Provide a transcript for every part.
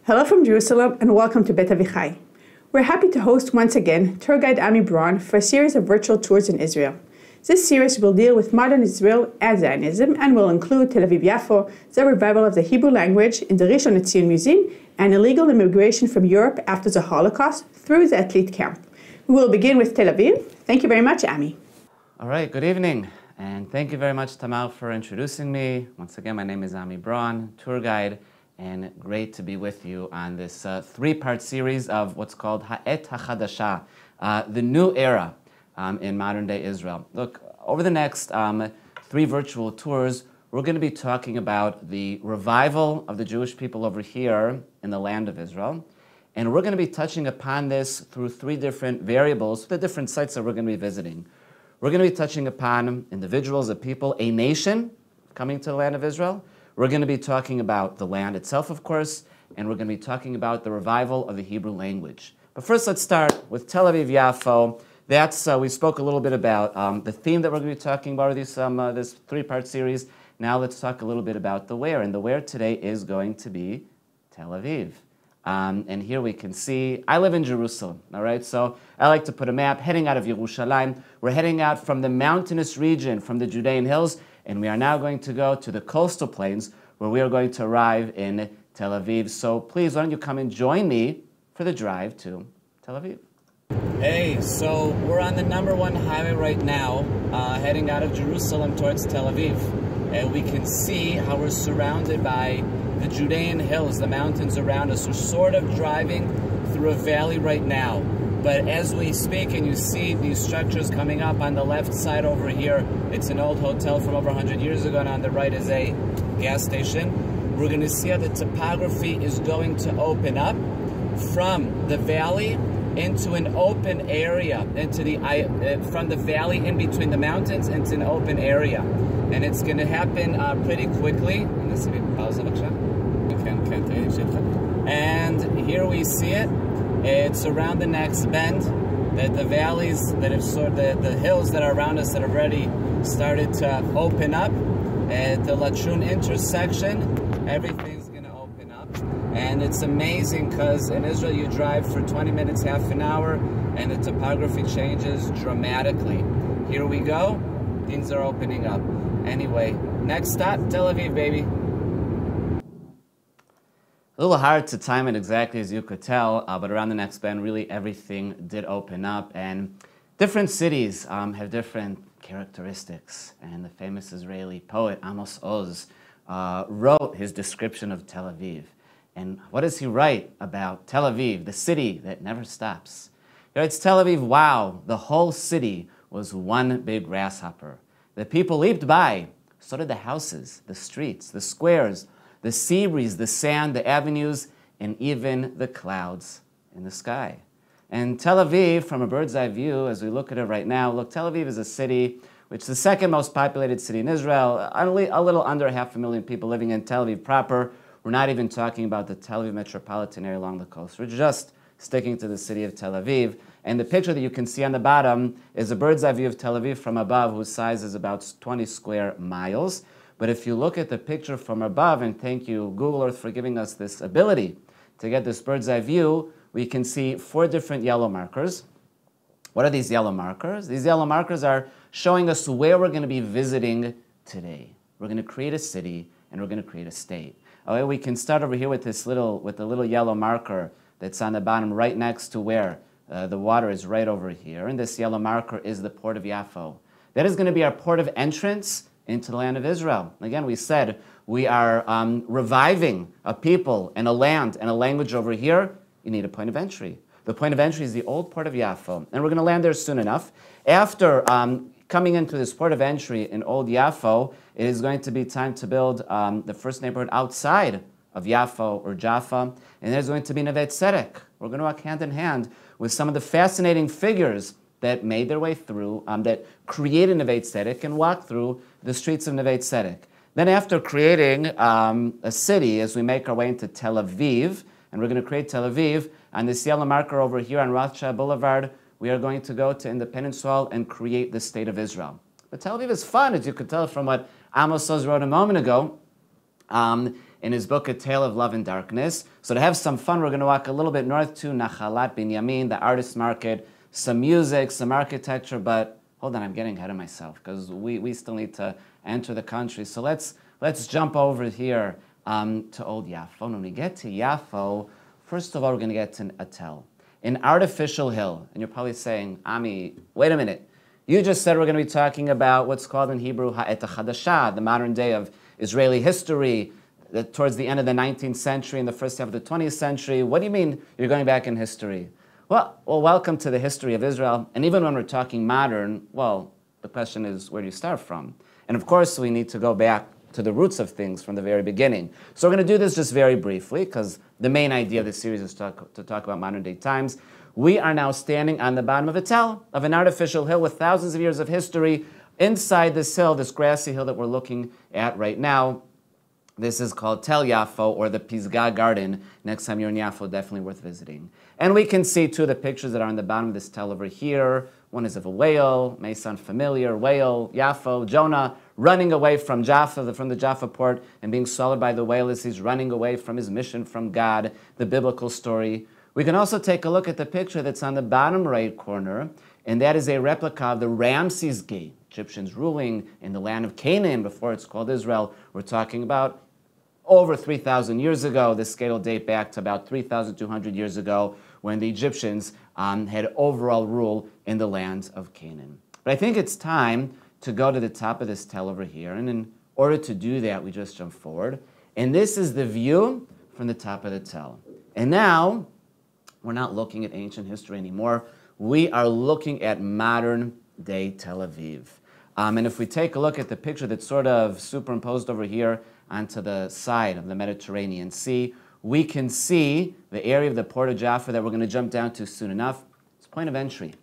Hello from Jerusalem and welcome to Beit Avi. We're happy to host once again tour guide Ami Braun for a series of virtual tours in Israel. This series will deal with modern Israel and Zionism and will include Tel Aviv-Yafo, the revival of the Hebrew language in the Rishon LeZion Museum, and illegal immigration from Europe after the Holocaust through the athlete camp. We will begin with Tel Aviv. Thank you very much, Ami. All right, good evening. And thank you very much, Tamar, for introducing me. Once again, my name is Ami Braun, tour guide, and great to be with you on this three-part series of what's called Ha'et HaChadasha, the new era in modern-day Israel. Look, over the next three virtual tours, we're going to be talking about the revival of the Jewish people over here in the land of Israel. And we're going to be touching upon this through three different variables, the different sites that we're going to be visiting. We're going to be touching upon individuals, a people, a nation coming to the land of Israel. We're going to be talking about the land itself, of course, and we're going to be talking about the revival of the Hebrew language. But first, let's start with Tel Aviv-Yafo. That's we spoke a little bit about the theme that we're going to be talking about this three-part series. Now let's talk a little bit about the where, and the where today is going to be Tel Aviv. And here we can see, I live in Jerusalem, all right? So I like to put a map heading out of Yerushalayim. We're heading out from the mountainous region, from the Judean hills, and we are now going to go to the coastal plains where we are going to arrive in Tel Aviv. So please, why don't you come and join me for the drive to Tel Aviv. Hey, so we're on the #1 highway right now, heading out of Jerusalem towards Tel Aviv. And we can see how we're surrounded by the Judean hills, the mountains around us. We're sort of driving through a valley right now. But as we speak, and you see these structures coming up on the left side over here, it's an old hotel from over 100 years ago, and on the right is a gas station. We're going to see how the topography is going to open up from the valley into an open area, from the valley in between the mountains into an open area. And it's going to happen pretty quickly. And here we see it. It's around the next bend that the valleys that have the hills that are around us that have already started to open up. At the Latrun intersection, everything's going to open up. And it's amazing because in Israel you drive for 20 minutes, half an hour, and the topography changes dramatically. Here we go. Things are opening up. Anyway, next stop, Tel Aviv, baby. A little hard to time it exactly, as you could tell, but around the next bend, really everything did open up. And different cities have different characteristics. And the famous Israeli poet Amos Oz wrote his description of Tel Aviv. And what does he write about Tel Aviv, the city that never stops? He writes, Tel Aviv, wow, the whole city was one big grasshopper. The people leaped by, so did the houses, the streets, the squares, the sea breeze, the sand, the avenues, and even the clouds in the sky. And Tel Aviv, from a bird's eye view, as we look at it right now, look, Tel Aviv is a city which is the second most populated city in Israel, a little under 500,000 people living in Tel Aviv proper. We're not even talking about the Tel Aviv metropolitan area along the coast. We're just sticking to the city of Tel Aviv. And the picture that you can see on the bottom is a bird's eye view of Tel Aviv from above, whose size is about 20 square miles. But if you look at the picture from above, and thank you, Google Earth, for giving us this ability to get this bird's eye view, we can see 4 different yellow markers. What are these yellow markers? These yellow markers are showing us where we're going to be visiting today. We're going to create a city, and we're going to create a state. Okay, we can start over here with the little yellow marker that's on the bottom right next to where the water is right over here. And this yellow marker is the port of Yafo. That is going to be our port of entrance into the land of Israel. Again, we said we are reviving a people and a land and a language over here. You need a point of entry. The point of entry is the old port of Yafo, and we're going to land there soon enough. After coming into this port of entry in old Yafo, it is going to be time to build the first neighborhood outside of Yafo or Jaffa, and there's going to be Neve Tzedek. We're going to walk hand in hand with some of the fascinating figures that made their way through, that created Neve Tzedek and walked through the streets of Neve Tzedek. Then after creating a city, as we make our way into Tel Aviv, and we're going to create Tel Aviv, on this yellow marker over here on Rothschild Boulevard, we are going to go to Independence Hall and create the state of Israel. But Tel Aviv is fun, as you could tell from what Amos Oz wrote a moment ago. in his book, A Tale of Love and Darkness. So to have some fun, we're going to walk a little bit north to Nachalat Binyamin, the artist market, some music, some architecture, but hold on, I'm getting ahead of myself because we still need to enter the country. So let's jump over here to Old Yafo. When we get to Yafo, first of all, we're going to get to a tell, an artificial hill. And you're probably saying, Ami, wait a minute. You just said we're going to be talking about what's called in Hebrew Ha'et HaChadashah, the modern day of Israeli history, towards the end of the 19th century and the first half of the 20th century. What do you mean you're going back in history? Well, welcome to the history of Israel. And even when we're talking modern, well, the question is, where do you start from? And of course, we need to go back to the roots of things from the very beginning. So we're going to do this just very briefly, because the main idea of this series is to talk about modern day times. We are now standing on the bottom of a tell, of an artificial hill with thousands of years of history. Inside this hill, this grassy hill that we're looking at right now, this is called Tel Yafo, or the Pisgah Garden. Next time you're in Yafo, definitely worth visiting. And we can see two of the pictures that are on the bottom of this tell over here. One is of a whale, may sound familiar, whale, Yafo, Jonah running away from Jaffa, from the Jaffa port, and being swallowed by the whale as he's running away from his mission from God, the biblical story. We can also take a look at the picture that's on the bottom right corner, and that is a replica of the Ramses Gate, Egyptians ruling in the land of Canaan before it's called Israel. We're talking about over 3,000 years ago. This scale will date back to about 3,200 years ago when the Egyptians had overall rule in the land of Canaan. But I think it's time to go to the top of this tell over here. And in order to do that, we just jump forward. And this is the view from the top of the tell. And now, we're not looking at ancient history anymore. We are looking at modern day Tel Aviv. And if we take a look at the picture that's sort of superimposed over here onto the side of the Mediterranean Sea, we can see the area of the Port of Jaffa that we're going to jump down to soon enough. It's point of entry.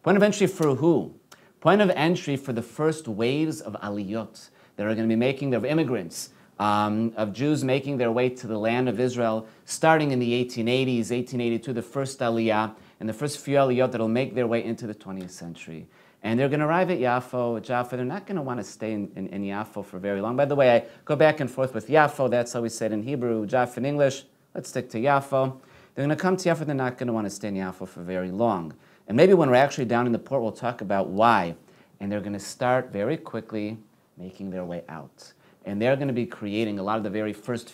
Point of entry for who? Point of entry for the first waves of aliyot that are going to be making their immigrants, of Jews making their way to the land of Israel, starting in the 1880s, 1882, the first aliyah, and the first few aliyot that will make their way into the 20th century. And they're going to arrive at Jaffa. They're not going to want to stay in Yafo for very long. By the way, I go back and forth with Yafo. That's how we say it in Hebrew, Jaffa in English. Let's stick to Yafo. They're going to come to Yafo. They're not going to want to stay in Yafo for very long. And maybe when we're actually down in the port, we'll talk about why. And they're going to start very quickly making their way out. And they're going to be creating a lot of the very first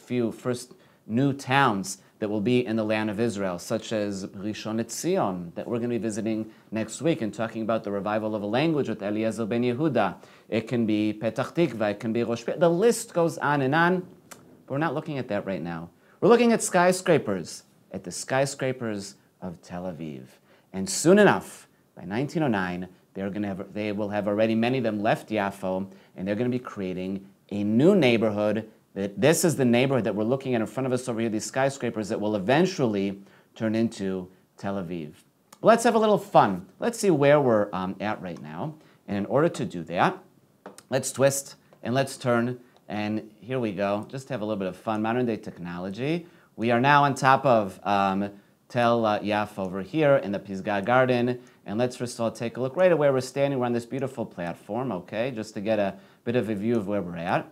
new towns that will be in the land of Israel, such as Rishon LeZion, that we're going to be visiting next week and talking about the revival of a language with Eliezer ben Yehuda. It can be Petach Tikva, it can be Rosh. The list goes on and on, but we're not looking at that right now. We're looking at skyscrapers, at the skyscrapers of Tel Aviv. And soon enough, by 1909, they will have already, many of them left Yafo, and they're going to be creating a new neighborhood. This is the neighborhood that we're looking at in front of us over here, these skyscrapers that will eventually turn into Tel Aviv. Let's have a little fun. Let's see where we're at right now. And in order to do that, let's twist and let's turn. And here we go. Just to have a little bit of fun. Modern day technology. We are now on top of Tel Yafo over here in the Pisgah Garden. And let's first of all take a look right at where we're standing. We're on this beautiful platform, okay, just to get a bit of a view of where we're at.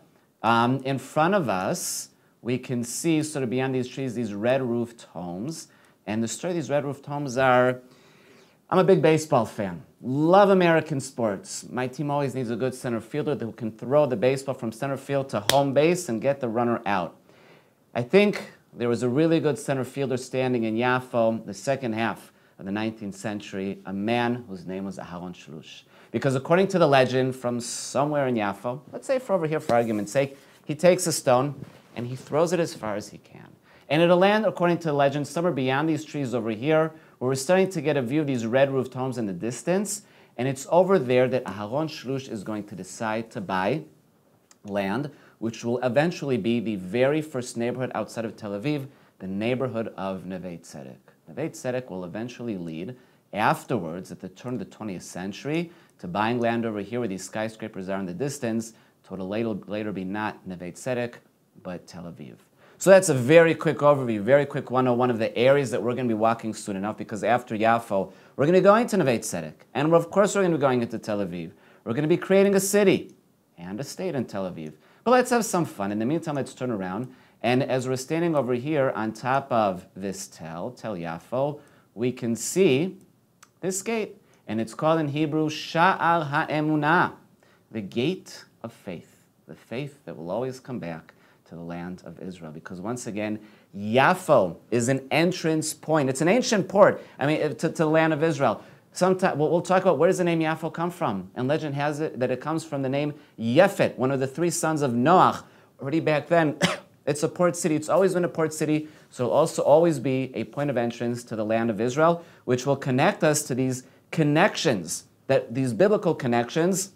In front of us, we can see, sort of beyond these trees, these red-roofed homes. And the story of these red-roofed homes are, I'm a big baseball fan. Love American sports. My team always needs a good center fielder who can throw the baseball from center field to home base and get the runner out. I think there was a really good center fielder standing in Yafo, the second half of the 19th century, a man whose name was Aharon Shlush. Because according to the legend from somewhere in Yafo, let's say for over here for argument's sake, he takes a stone and he throws it as far as he can. And it'll land, according to the legend, somewhere beyond these trees over here, where we're starting to get a view of these red-roofed homes in the distance. And it's over there that Aharon Shlush is going to decide to buy land, which will eventually be the very first neighborhood outside of Tel Aviv, the neighborhood of Neve Tzedek. Neve Tzedek will eventually lead, afterwards, at the turn of the 20th century, to buying land over here where these skyscrapers are in the distance, to later be not Neve Tzedek, but Tel Aviv. So that's a very quick overview, very quick 101 of the areas that we're going to be walking soon enough, because after Yafo, we're going to be going to Neve Tzedek. And of course, we're going to be going into Tel Aviv. We're going to be creating a city and a state in Tel Aviv. But let's have some fun. In the meantime, let's turn around And as we're standing over here on top of this Tel Yafo, we can see this gate. And it's called in Hebrew, Sha'ar HaEmunah, the gate of faith. The faith that will always come back to the land of Israel. Because once again, Yafo is an entrance point. It's an ancient port, to the land of Israel. We'll talk about where does the name Yafo come from. And legend has it that it comes from the name Yefet, one of the three sons of Noach. Already back then, it's a port city. It's always been a port city. So it'll also always be a point of entrance to the land of Israel, which will connect us to these connections, these biblical connections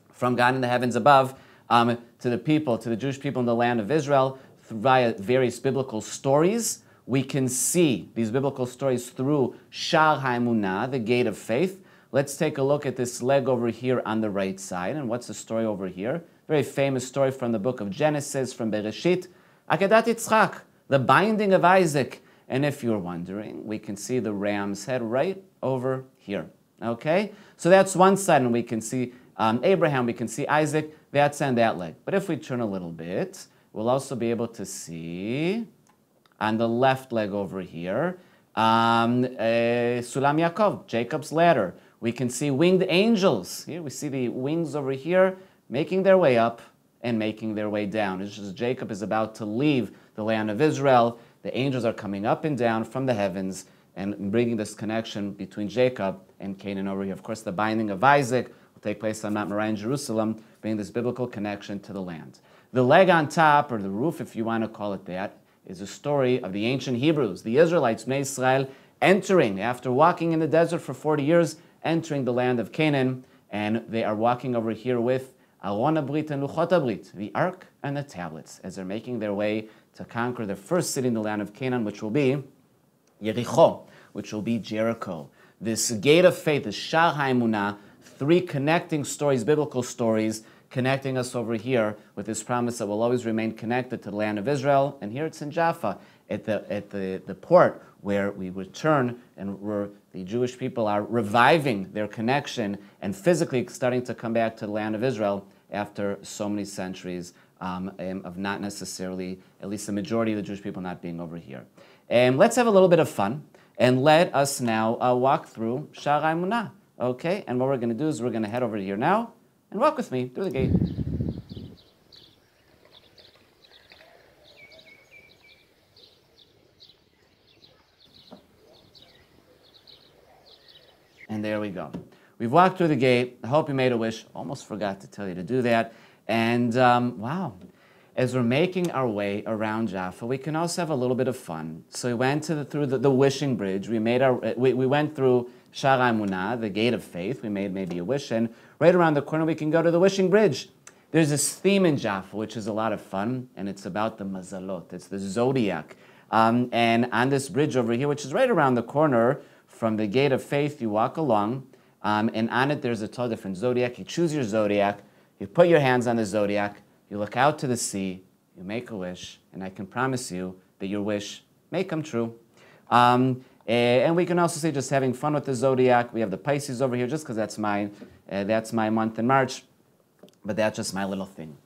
from God in the heavens above to the people, to the Jewish people in the land of Israel via various biblical stories. We can see these biblical stories through Sha'ar HaEmunah, the gate of faith. Let's take a look at this leg over here on the right side. And what's the story over here? Very famous story from the book of Genesis, from Bereshit. Akedat Yitzchak, the binding of Isaac. And if you're wondering, we can see the ram's head right over here. Okay? So that's one side, and we can see Abraham, we can see Isaac, that's on that leg. But if we turn a little bit, we'll also be able to see on the left leg over here, Sulam Yaakov, Jacob's ladder. We can see winged angels. Here we see the wings over here making their way up and making their way down. It's just Jacob is about to leave the land of Israel. The angels are coming up and down from the heavens and bringing this connection between Jacob and Canaan over here. Of course, the binding of Isaac will take place on Mount Moriah in Jerusalem, bringing this biblical connection to the land. The leg on top, or the roof, if you want to call it that, is a story of the ancient Hebrews, the Israelites, Bnei Israel, entering, after walking in the desert for 40 years, entering the land of Canaan, and they are walking over here with Aron HaBrit and Luchot HaBrit, the Ark and the tablets, as they're making their way to conquer the first city in the land of Canaan, which will be Jericho, which will be Jericho. This gate of faith, the Sha'ar HaEmunah, three connecting stories, biblical stories, connecting us over here with this promise that we'll always remain connected to the land of Israel. And here it's in Jaffa, at the port where we return and where the Jewish people are reviving their connection and physically starting to come back to the land of Israel after so many centuries of not necessarily, at least the majority of the Jewish people not being over here. And let's have a little bit of fun and let us now walk through Sha'ar HaEmunah. Okay, and what we're going to do is we're going to head over here now and walk with me through the gate. And there we go. We've walked through the gate. I hope you made a wish. Almost forgot to tell you to do that. And wow, as we're making our way around Jaffa, we can also have a little bit of fun. So we went through the wishing bridge. We went through Sha'ar HaEmunah, the gate of faith. We made maybe a wish, and right around the corner we can go to the wishing bridge. There's this theme in Jaffa, which is a lot of fun, and it's about the mazalot. It's the zodiac. And on this bridge over here, which is right around the corner from the gate of faith, you walk along, and on it there's a totally different zodiac. You choose your zodiac, you put your hands on the zodiac, you look out to the sea, you make a wish, and I can promise you that your wish may come true. And we can also say just having fun with the zodiac. We have the Pisces over here just because that's my month in March, but that's just my little thing.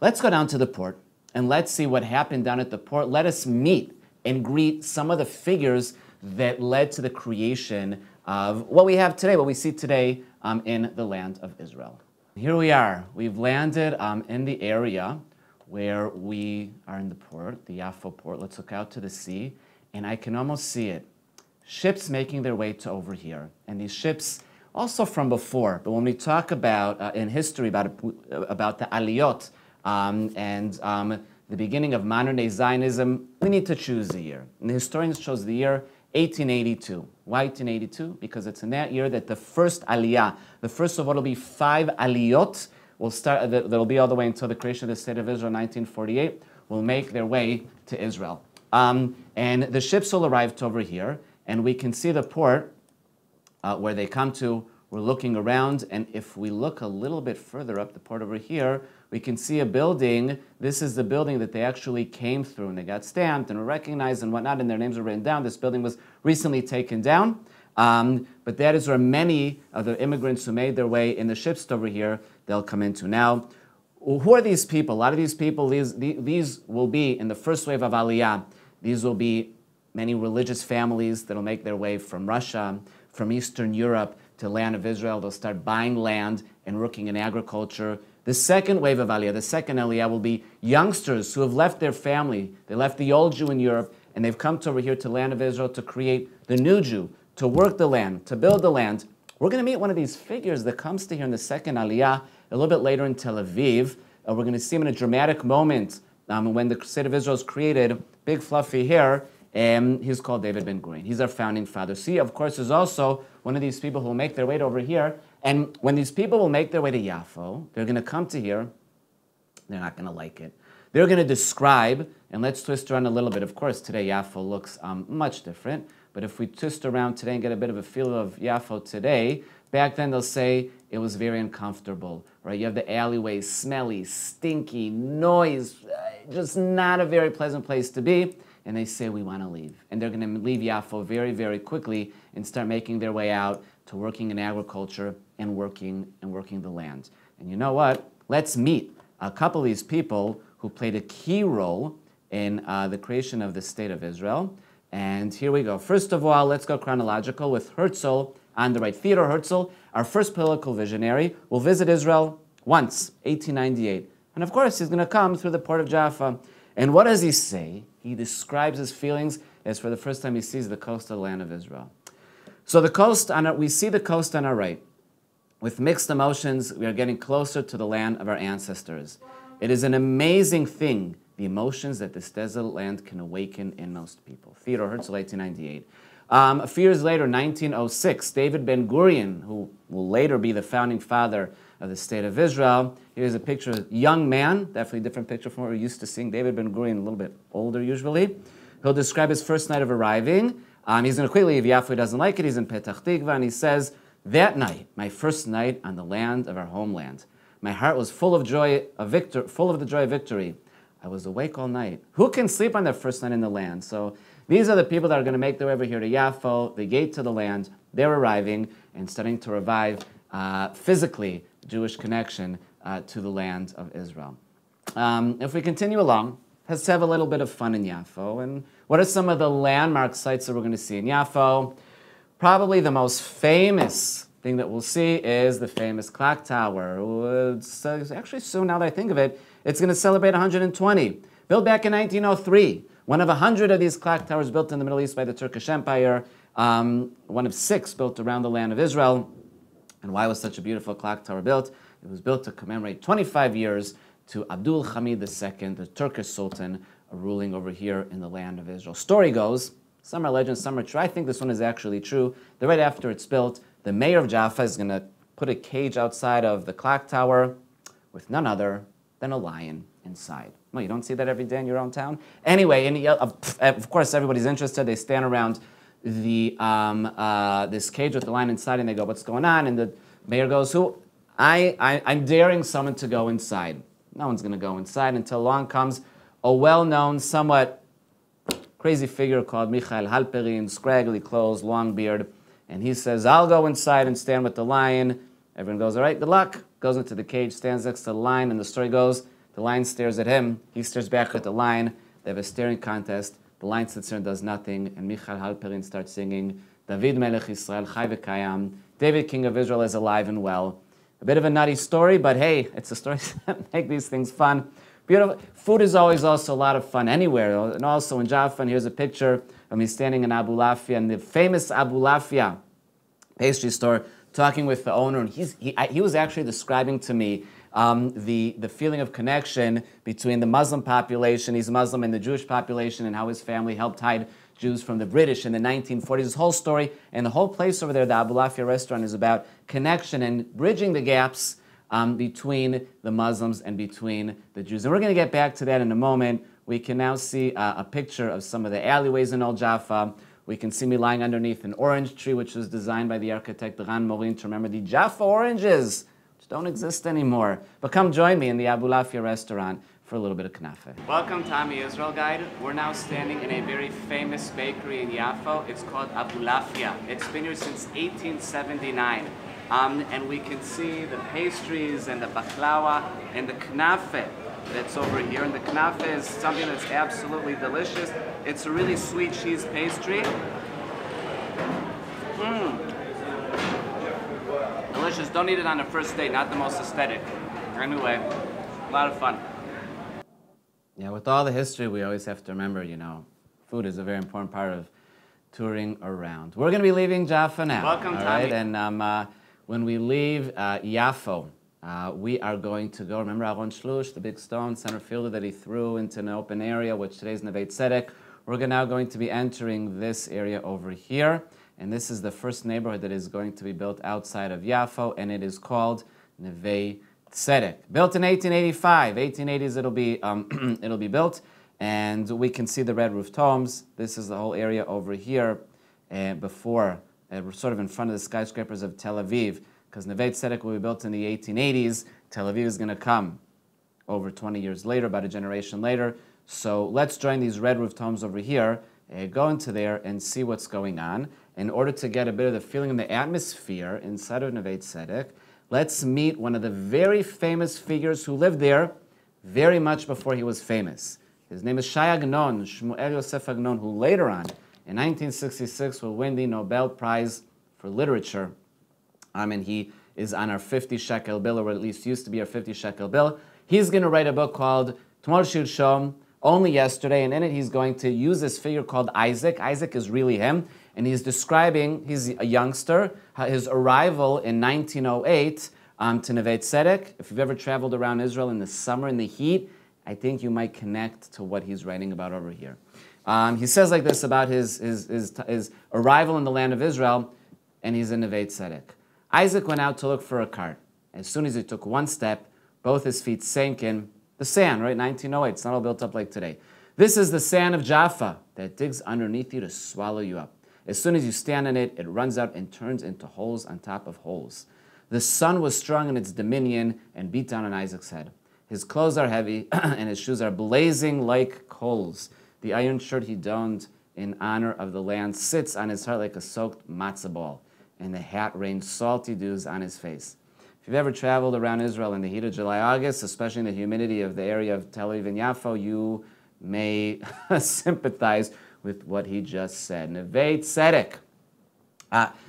Let's go down to the port and let's see what happened down at the port. Let us meet and greet some of the figures that led to the creation of what we have today, what we see today in the land of Israel. Here we are. We've landed in the area where we are in the port, the Yafo port. Let's look out to the sea, and I can almost see it. Ships making their way to over here. And these ships also from before, but when we talk about, in history, about the Aliyot and the beginning of modern-day Zionism, we need to choose the year. And the historians chose the year 1882. Why 1882? Because it's in that year that the first Aliyah, the first of what will be 5 Aliyot, will start, that'll be all the way until the creation of the State of Israel in 1948, will make their way to Israel. And the ships will arrive to over here, and we can see the port where they come to. We're looking around, and if we look a little bit further up the port over here, we can see a building. This is the building that they actually came through, and they got stamped and were recognized and whatnot, and their names were written down. This building was recently taken down, but that is where many of the immigrants who made their way in the ships over here, they'll come into. Now, Who are these people? A lot of these people, these will be, in the first wave of Aliyah, these will be many religious families that will make their way from Russia, from Eastern Europe to the land of Israel. They'll start buying land and working in agriculture. The second wave of Aliyah, the second Aliyah, will be youngsters who have left their family. They left the old Jew in Europe, and they've come to over here to the land of Israel to create the new Jew, to work the land, to build the land. We're going to meet one of these figures that comes to here in the second Aliyah, a little bit later in Tel Aviv. We're going to see him in a dramatic moment when the state of Israel is created, big fluffy hair, and he's called David Ben-Gurion. He's our founding father. See, of course, is also one of these people who will make their way to over here. And when these people will make their way to Yafo, they're going to come to here. They're not going to like it. They're going to describe, and let's twist around a little bit. Of course, today Yafo looks much different. But if we twist around today and get a bit of a feel of Yafo today, back then they'll say it was very uncomfortable, right? You have the alleyways, smelly, stinky, noise, just not a very pleasant place to be. And they say, we want to leave. And they're going to leave Yafo very, very quickly and start making their way out to working in agriculture and working the land. And you know what? Let's meet a couple of these people who played a key role in the creation of the State of Israel. And here we go. First of all, let's go chronological with Herzl on the right. Theodore Herzl, our first political visionary, will visit Israel once, 1898. And of course, he's going to come through the port of Jaffa. And what does he say? He describes his feelings as for the first time he sees the coast of the land of Israel. So the coast, we see the coast on our right. With mixed emotions, we are getting closer to the land of our ancestors. It is an amazing thing, the emotions that this desolate land can awaken in most people. Theodore Herzl, 1898. A few years later, 1906, David Ben-Gurion, who will later be the founding father of the State of Israel. Here's a picture of a young man, definitely a different picture from what we're used to seeing. David Ben-Gurion, a little bit older usually. He'll describe his first night of arriving. He's going to quickly leave Yafo. He doesn't like it. He's in Petach Tikva, and he says, that night, my first night on the land of our homeland, my heart was full of joy, full of the joy of victory. I was awake all night. Who can sleep on their first night in the land? So these are the people that are going to make their way over here to Yafo, the gate to the land. They're arriving and starting to revive physically Jewish connection to the land of Israel. If we continue along, let's have a little bit of fun in Yafo. And what are some of the landmark sites that we're going to see in Yafo? Probably the most famous thing that we'll see is the famous clock tower. It's actually soon, now that I think of it, it's going to celebrate 120. Built back in 1903. One of 100 of these clock towers built in the Middle East by the Turkish Empire. One of 6 built around the land of Israel. And why was such a beautiful clock tower built? It was built to commemorate 25 years to Abdul Hamid II, the Turkish Sultan, ruling over here in the land of Israel. Story goes, some are legends, some are true. I think this one is actually true. That right after it's built, the mayor of Jaffa is going to put a cage outside of the clock tower with none other than a lion inside. Well, you don't see that every day in your own town? Anyway, and of course, everybody's interested. They stand around the this cage with the lion inside, and they go, what's going on? And the mayor goes, I'm daring someone to go inside. No one's going to go inside until along comes a well-known, somewhat crazy figure called Michael Halperin, scraggly clothes, long beard. And he says, I'll go inside and stand with the lion. Everyone goes, all right, good luck. Goes into the cage, stands next to the lion, and the story goes, the lion stares at him. He stares back at the lion. They have a staring contest. The lion sits there and does nothing. And Michael Halperin starts singing, David Melech Yisrael, Chai v'Kayam. David, King of Israel, is alive and well. A bit of a nutty story, but hey, it's a story that make these things fun. Beautiful. Food is always also a lot of fun anywhere. And also in Jaffa, and here's a picture of me standing in Abu Lafia, in the famous Abu Lafia pastry store, talking with the owner. And he was actually describing to me the feeling of connection between the Muslim population, he's Muslim, and the Jewish population, and how his family helped hide Jews from the British in the 1940s. This whole story, and the whole place over there, the Abu Lafia restaurant, is about connection and bridging the gaps between the Muslims and between the Jews. And we're going to get back to that in a moment. We can now see a picture of some of the alleyways in Old Jaffa. We can see me lying underneath an orange tree, which was designed by the architect Braun to remember the Jaffa oranges, which don't exist anymore. But come join me in the Abu Lafia restaurant for a little bit of knafe. Welcome to Ami Israel Guide. We're now standing in a very famous bakery in Yafo. It's called Abu Lafia. It's been here since 1879. And we can see the pastries and the baklava and the knafe that's over here. And the knafe is something that's absolutely delicious. It's a really sweet cheese pastry. Delicious. Don't eat it on the first date, not the most aesthetic. Anyway, a lot of fun. Yeah, with all the history, we always have to remember, you know, food is a very important part of touring around. We're going to be leaving Jaffa now. Welcome, Tommy. Right? And when we leave Yafo, we are going to go, remember Aaron Shlush, the big stone center fielder that he threw into an open area, which today is Neve Tzedek. We're now going to be entering this area over here. And this is the first neighborhood that is going to be built outside of Yafo, and it is called Neve Tzedek. Built in 1885, 1880s it'll be built, and we can see the red roofed homes. This is the whole area over here before, sort of in front of the skyscrapers of Tel Aviv, because Neve Tzedek will be built in the 1880s. Tel Aviv is going to come over 20 years later, about a generation later. So let's join these red roofed homes over here, go into there and see what's going on. In order to get a bit of the feeling and the atmosphere inside of Neve Tzedek, let's meet one of the very famous figures who lived there very much before he was famous. His name is Shai Agnon, Shmuel Yosef Agnon, who later on, in 1966, will win the Nobel Prize for Literature. And he is on our 50 shekel bill, or at least used to be our 50 shekel bill. He's going to write a book called Tmol Shilshom, Only Yesterday, and in it he's going to use this figure called Isaac. Isaac is really him. And he's describing, he's a youngster, his arrival in 1908 to Neve Tzedek. If you've ever traveled around Israel in the summer, in the heat, I think you might connect to what he's writing about over here. He says like this about his arrival in the land of Israel, and he's in Neve Tzedek. Isaac went out to look for a cart. As soon as he took one step, both his feet sank in the sand, right? 1908, it's not all built up like today. This is the sand of Jaffa that digs underneath you to swallow you up. As soon as you stand in it, it runs out and turns into holes on top of holes. The sun was strong in its dominion and beat down on Isaac's head. His clothes are heavy and his shoes are blazing like coals. The iron shirt he donned in honor of the land sits on his heart like a soaked matzah ball, and the hat rains salty dews on his face. If you've ever traveled around Israel in the heat of July, August, especially in the humidity of the area of Tel Aviv and Yafo, you may sympathize with what he just said. Neve Tzedek.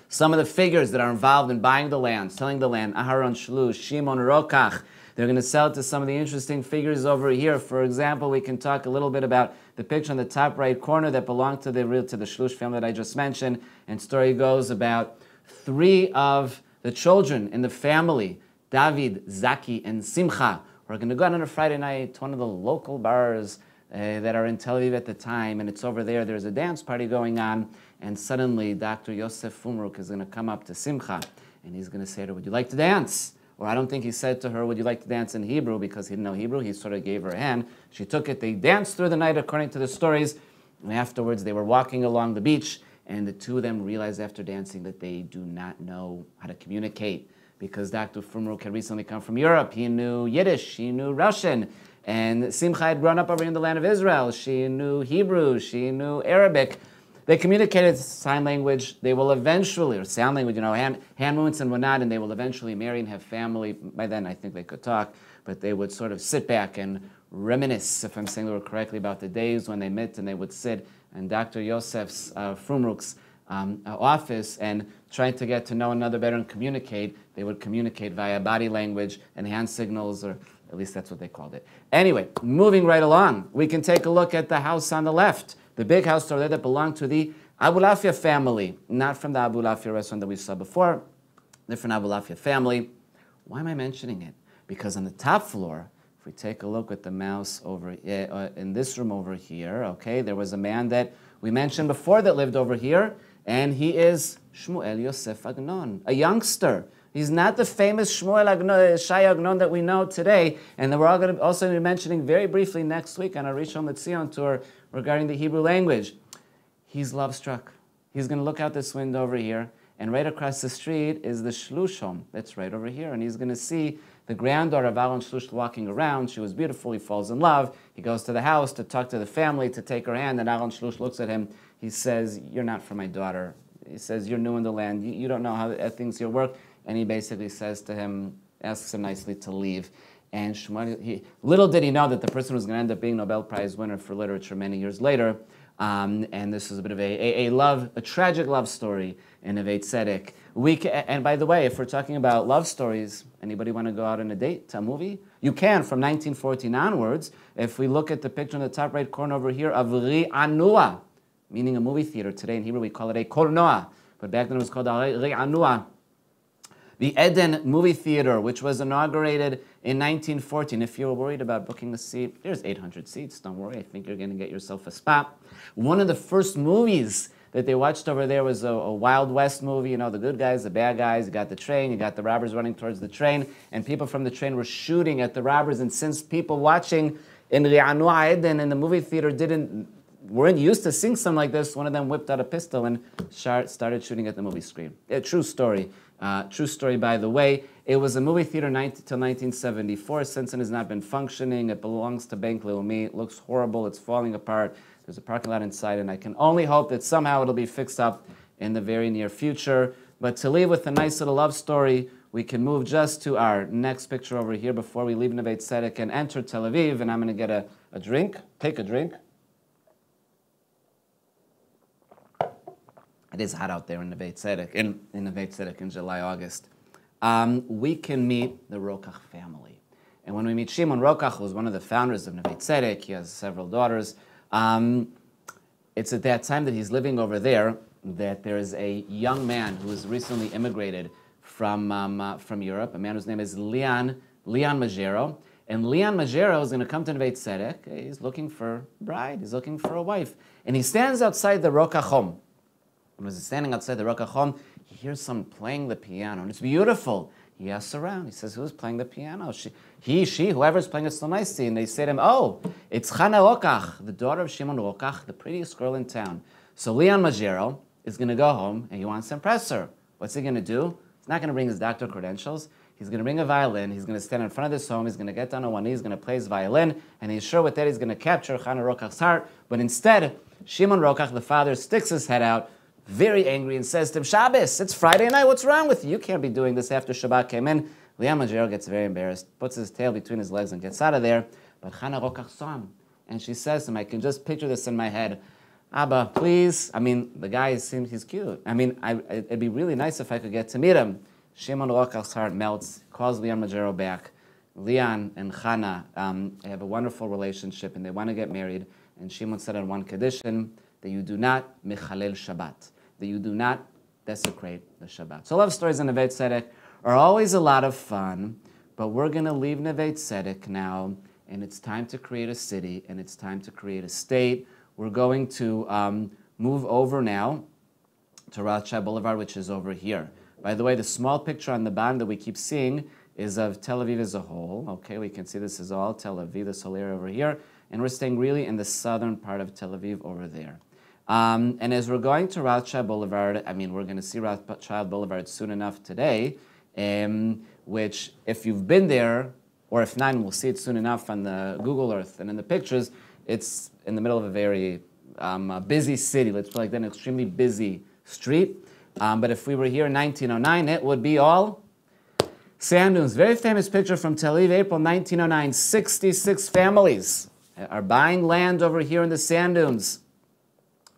Some of the figures that are involved in buying the land, selling the land, Aharon Shlush, Shimon Rokach, they're going to sell it to some of the interesting figures over here. For example, we can talk a little bit about the picture in the top right corner that belonged to the Shlush family that I just mentioned. And story goes about three of the children in the family, David, Zaki, and Simcha, who are going to go out on a Friday night to one of the local bars that are in Tel Aviv at the time, and it's over there. There's a dance party going on, and suddenly Dr. Yosef Fumruk is going to come up to Simcha, and he's going to say to her, "Would you like to dance?" Or I don't think he said to her, "Would you like to dance in Hebrew?" because he didn't know Hebrew. He sort of gave her a hand. She took it. They danced through the night according to the stories, and afterwards they were walking along the beach, and the two of them realized after dancing that they do not know how to communicate, because Dr. Fumruk had recently come from Europe. He knew Yiddish, he knew Russian, and Simcha had grown up over in the land of Israel. She knew Hebrew, she knew Arabic. They communicated sign language. They will eventually, or sound language, hand movements and whatnot, and they will eventually marry and have family. By then, I think they could talk, but they would sort of sit back and reminisce, if I'm saying the word correctly, about the days when they met, and they would sit in Dr. Yosef's Frumruk's office and trying to get to know another better and communicate. They would communicate via body language and hand signals, or at least that's what they called it. Anyway, moving right along, we can take a look at the house on the left. The big house over there that belonged to the Abulafia family, not from the Abulafia restaurant that we saw before, different Abulafia family. Why am I mentioning it? Because on the top floor, if we take a look at the mouse over in this room over here, okay, there was a man that we mentioned before that lived over here, and he is Shmuel Yosef Agnon, a youngster. He's not the famous Shmuel Agnon, Shai Agnon that we know today, and then we're all going to also be mentioning very briefly next week on our Rishon LeZion tour regarding the Hebrew language. He's love-struck. He's going to look out this window over here, and right across the street is the Shlush home. That's right over here, and he's going to see the granddaughter of Aaron Shlush walking around. She was beautiful. He falls in love. He goes to the house to talk to the family, to take her hand, and Aaron Shlush looks at him. He says, "You're not for my daughter." He says, "You're new in the land. You don't know how things here work. and he basically says to him, asks him nicely to leave. And little did he know that the person was going to end up being Nobel Prize winner for literature many years later. And this is a bit of a tragic love story in Neve Tzedek. And by the way, if we're talking about love stories, anybody want to go out on a date to a movie? You can from 1914 onwards. If we look at the picture in the top right corner over here of Ri'anua, meaning a movie theater. Today in Hebrew we call it a kornoa, but back then it was called a Ri'anua. The Eden movie theater, which was inaugurated in 1914. If you're worried about booking a seat, there's 800 seats. Don't worry, I think you're going to get yourself a spot. One of the first movies that they watched over there was a Wild West movie. You know, the good guys, the bad guys. You got the train, you got the robbers running towards the train, and people from the train were shooting at the robbers. And since people watching in Ri'anua Eden in the movie theater weren't used to seeing something like this, one of them whipped out a pistol and started shooting at the movie screen. A true story. True story, by the way. It was a movie theater till 1974. Since then, has not been functioning. It belongs to Bank Leumi. It looks horrible. It's falling apart. There's a parking lot inside, and I can only hope that somehow it'll be fixed up in the very near future. But to leave with a nice little love story, we can move just to our next picture over here before we leave Neve Tzedek and enter Tel Aviv. And I'm going to get a drink. Take a drink. It is hot out there in Neve Tzedek, in Neve Tzedek in July, August. We can meet the Rothschild family. And when we meet Shimon Rothschild, who was one of the founders of Neve Tzedek, he has several daughters. It's at that time that he's living over there that there is a young man who has recently immigrated from Europe, a man whose name is Leon Magero. And Leon Magero is going to come to Neve Tzedek. He's looking for a bride. He's looking for a wife. And he stands outside the Rothschild home. And as he's standing outside the Rothschild home, he hears someone playing the piano, and it's beautiful. He asks around. He says, "Who's playing the piano?" She, whoever's playing it so nicely. And they say to him, "Oh, it's Chana Rothschild, the daughter of Shimon Rothschild, the prettiest girl in town." So Leon Magero is going to go home, and he wants to impress her. What's he going to do? He's not going to bring his doctor credentials. He's going to bring a violin. He's going to stand in front of this home. He's going to get down on one knee. He's going to play his violin, and he's sure with that he's going to capture Chana Rothschild's heart. But instead, Shimon Rothschild, the father, sticks his head out, very angry, and says to him, "Shabbos, it's Friday night, what's wrong with you? You can't be doing this after Shabbat came in." Leon Magero gets very embarrassed, puts his tail between his legs and gets out of there. But Chana Rothschild saw him, and she says to him, I can just picture this in my head, "Abba, please," I mean, the guy seems, he's cute. I mean, it'd be really nice if I could get to meet him. Shimon Rothschild's heart melts, calls Leon Magero back. Leon and Chana have a wonderful relationship, and they want to get married. And Shimon said on one condition, that you do not mechalel Shabbat, that you do not desecrate the Shabbat. So love stories in Neve Tzedek are always a lot of fun, but we're going to leave Neve Tzedek now, and it's time to create a city, and it's time to create a state. We're going to move over now to Rajchai Boulevard, which is over here. By the way, the small picture on the bottom that we keep seeing is of Tel Aviv as a whole. Okay, we can see this is all Tel Aviv, this whole area over here, and we're staying really in the southern part of Tel Aviv over there. And as we're going to Rajchai Boulevard, I mean, we're going to see Rajchai Boulevard soon enough today, which if you've been there, or if not, we'll see it soon enough on the Google Earth and in the pictures, it's in the middle of a very busy city. Let's put it like that, an extremely busy street. But if we were here in 1909, it would be all sand dunes. Very famous picture from Tel Aviv, April 1909. 66 families are buying land over here in the sand dunes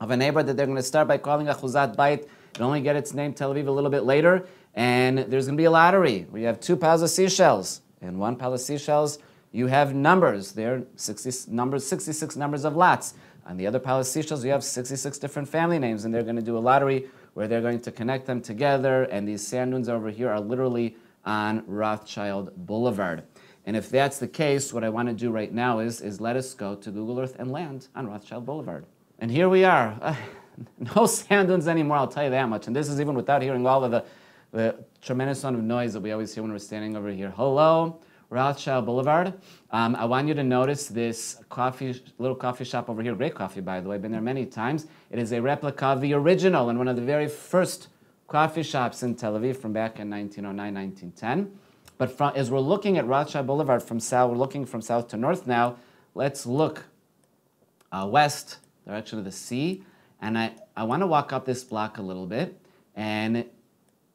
of a neighborhood that they're going to start by calling Achuzat Beit. It'll only get its name Tel Aviv a little bit later. And there's going to be a lottery where you have 2 piles of seashells. In 1 pile of seashells, you have numbers. There are 66 numbers of lots. On the other pile of seashells, you have 66 different family names. And they're going to do a lottery where they're going to connect them together. And these sand dunes over here are literally on Rothschild Boulevard. And if that's the case, what I want to do right now is let us go to Google Earth and land on Rothschild Boulevard. And here we are. No sand dunes anymore, I'll tell you that much. And this is even without hearing all of the tremendous amount of noise that we always hear when we're standing over here. Hello, Rothschild Boulevard. I want you to notice this little coffee shop over here. Great coffee, by the way. Been there many times. It is a replica of the original and one of the very first coffee shops in Tel Aviv from back in 1909, 1910. But as we're looking at Rothschild Boulevard from south, we're looking from south to north now. Let's look west, direction of the sea. And I want to walk up this block a little bit. And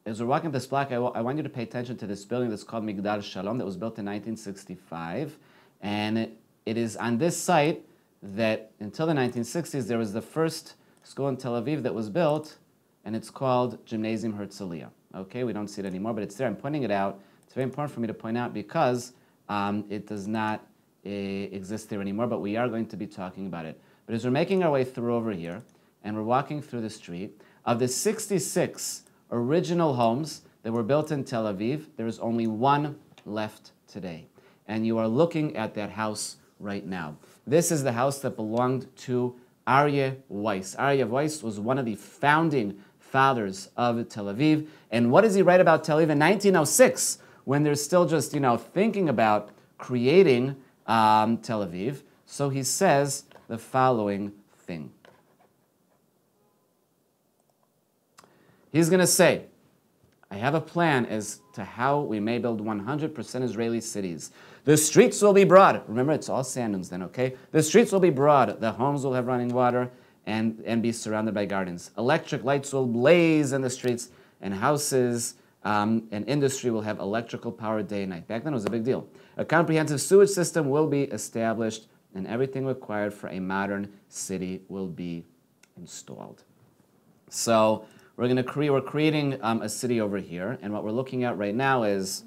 as we're walking this block, I want you to pay attention to this building that's called Migdal Shalom that was built in 1965. And it is on this site that until the 1960s, there was the first school in Tel Aviv that was built, and it's called Gymnasium Herzliya. Okay, we don't see it anymore, but it's there. I'm pointing it out. It's very important for me to point out because it does not exist there anymore, but we are going to be talking about it. But as we're making our way through over here, and we're walking through the street, of the 66 original homes that were built in Tel Aviv, there is only one left today. And you are looking at that house right now. This is the house that belonged to Aryeh Weiss. Aryeh Weiss was one of the founding fathers of Tel Aviv. And what does he write about Tel Aviv in 1906, when they're still just, thinking about creating Tel Aviv? So he says the following thing. He's going to say, I have a plan as to how we may build 100% Israeli cities. The streets will be broad. Remember, it's all sand dunes then, okay? The streets will be broad. The homes will have running water and be surrounded by gardens. Electric lights will blaze in the streets, and houses and industry will have electrical power day and night. Back then, it was a big deal. A comprehensive sewage system will be established, and everything required for a modern city will be installed. So we're creating a city over here, and what we're looking at right now is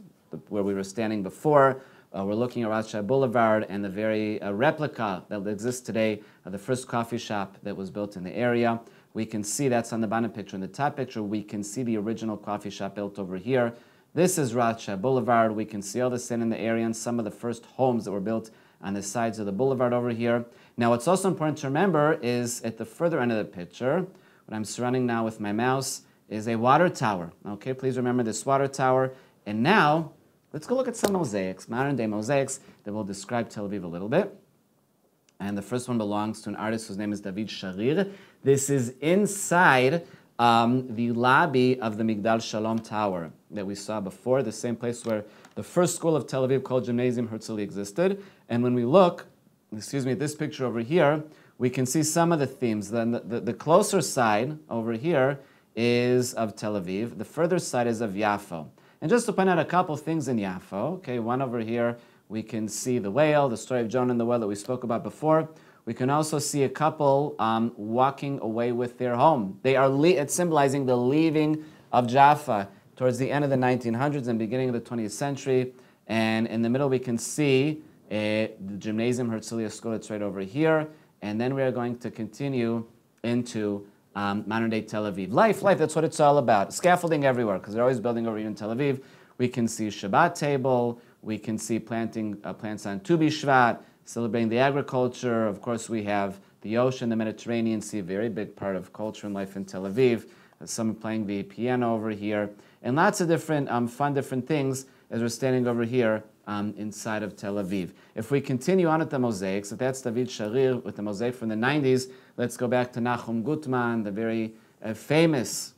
where we were standing before. We're looking at Rothschild Boulevard and the very replica that exists today of the first coffee shop that was built in the area. We can see that's on the bottom picture. In the top picture, we can see the original coffee shop built over here. This is Rothschild Boulevard. We can see all the sand in the area and some of the first homes that were built on the sides of the boulevard over here. Now, what's also important to remember is at the further end of the picture, what I'm surrounding now with my mouse is a water tower. Okay, please remember this water tower. And now, let's go look at some mosaics, modern-day mosaics that will describe Tel Aviv a little bit. And the first one belongs to an artist whose name is David Sharir. This is inside the lobby of the Migdal Shalom Tower that we saw before, the same place where the first school of Tel Aviv called Gymnasium Herzliya existed. And when we look, at this picture over here, we can see some of the themes. The closer side over here is of Tel Aviv. The further side is of Yafo. And just to point out a couple things in Yafo, okay, one over here, we can see the whale, the story of Jonah and the whale that we spoke about before. We can also see a couple walking away with their home. It's symbolizing the leaving of Jaffa towards the end of the 1900s and beginning of the 20th century. And in the middle, we can see the Gymnasium Herzliya School that's right over here. And then we are going to continue into modern-day Tel Aviv. Life, that's what it's all about. Scaffolding everywhere, because they're always building over here in Tel Aviv. We can see Shabbat table. We can see planting plants on Tu B'Shvat, celebrating the agriculture. Of course, we have the ocean, the Mediterranean Sea, a very big part of culture and life in Tel Aviv. Someone playing the piano over here. And lots of different fun different things as we're standing over here inside of Tel Aviv. If we continue on with the mosaics, if that's David Sharir with the mosaic from the 90s, let's go back to Nachum Gutman, the very famous